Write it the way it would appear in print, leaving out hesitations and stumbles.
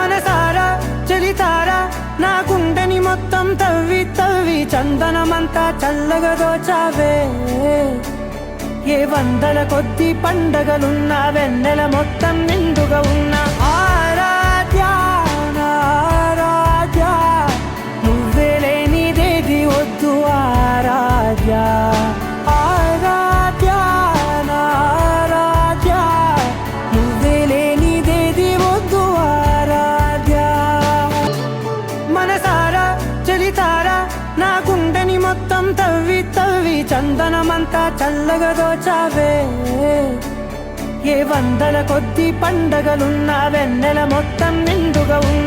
మనసారా చలితారా నా గుండెని మొత్తం తవ్వి తవ్వి చందనమంతా చల్లగా దోచావే. ఏ వందల కొద్ది పండగలున్నా వెన్నెల మొత్తం నిండుగా ఉన్న ఆరాధ్యా నా ఆరాధ్యా, నువ్వే లేనిదేది వద్దు ఆరాధ్యా. ఆరాధ్యా నా ఆరాధ్యా, నువ్వే లేనిదేది వద్దు ఆరాధ్యా. మనసారా చలితారా నా గుండెని మొత్తం తవ్వి తవ్వి చందనమంతా చల్లగా దోచావే. ఏ వందల కొద్ది పండగలున్నా వెన్నెల మొత్తం నిండుగా ఉన్న